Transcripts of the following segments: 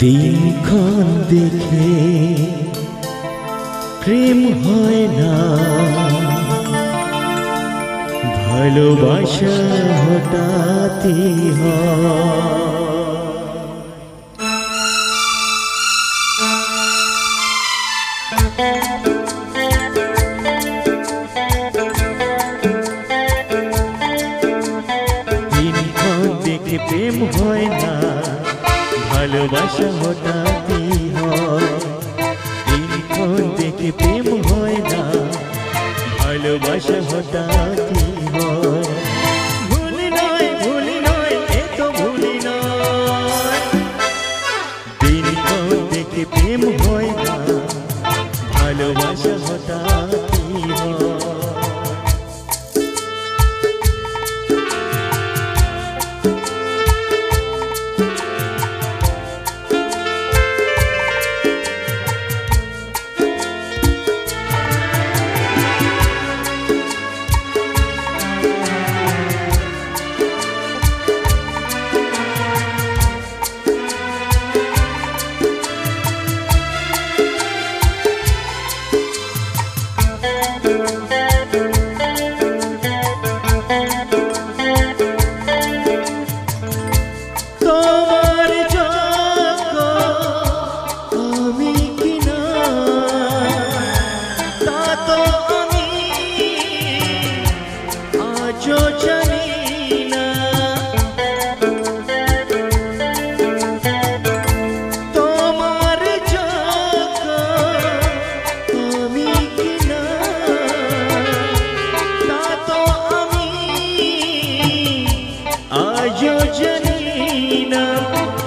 দিনক্ষণ দেখে প্রেম হয় না, ভালোবাসা হঠাৎই হয়। দিনক্ষণ দেখে প্রেম হয় না, ভালোবাসা হঠাৎই হয়। দিনক্ষণ দেখে প্রেম হয় না, ভালোবাসা হঠাৎই হয়। ভুল নয়, ভুল নয়, এ তো ভুল নয়। দিনক্ষণ দেখে প্রেম হয় না, ভালোবাসা হঠাৎই হয়।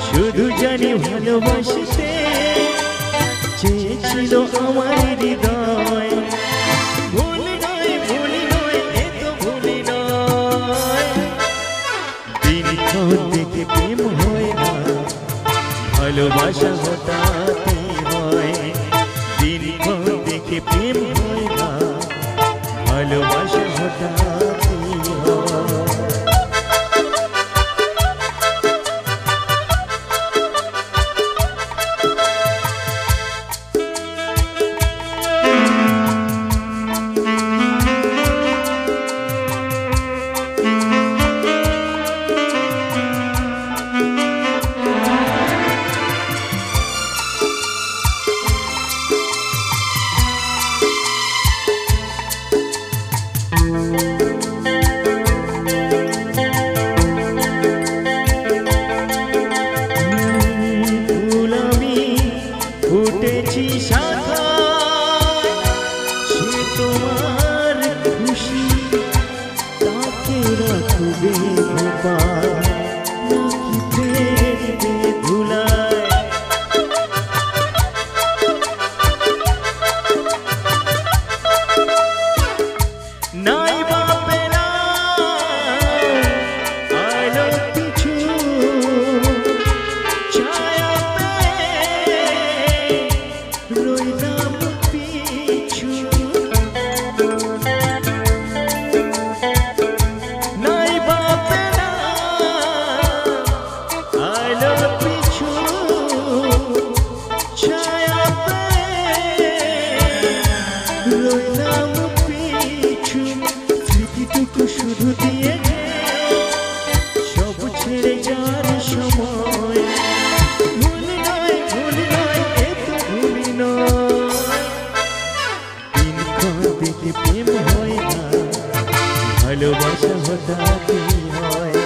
শুধু জানি ভালোবাসতে চেয়েছিল আমার হৃদয়। ভুল নয়, ভুল নয়, এ তো ভুল নয়। দিনক্ষণ দেখে প্রেম হয় না, ভালোবাসা হঠাৎই হয়। দিনক্ষণ দেখে প্রেম হয় না, ভালোবাসা হঠাৎই হয়। ফুটেছি শাখায়, সে তোমার খুশি তাকে রাখবে গোপাল, নাকি ফেলবে ধুলায়। নাই বাপে না আলো পিছু, ছায়া রইলাম পিছু। নাই বাপে না আলো পিছু, ছায়া রইলাম পিছু। স্মৃতিটুকু শুধু দিয়ে সব ছেড়ে যাওয়ার সময়। ভুল নয়, ভুল নয়, এ তো ভুল নয়। দিনক্ষণ দেখে প্রেম হয় না, ভালোবাসা হঠাৎই হয়।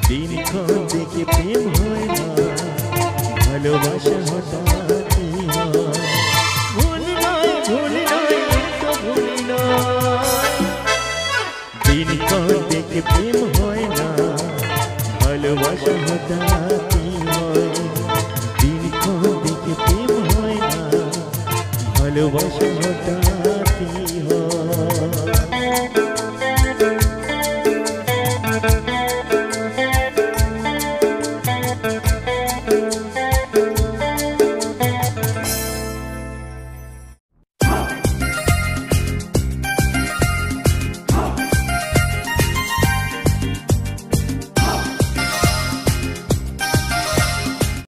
দিনক্ষণ দেখে প্রেম হয় না, ভালোবাসা হঠাৎই হয়। ভুল নয়, ভুল নয়, এ তো ভুল নয়। দিনক্ষণ দেখে প্রেম হয় না, ভালোবাসা হঠাৎই হয়। দিনক্ষণ দেখে প্রেম হয় না, ভালোবাসা হঠাৎই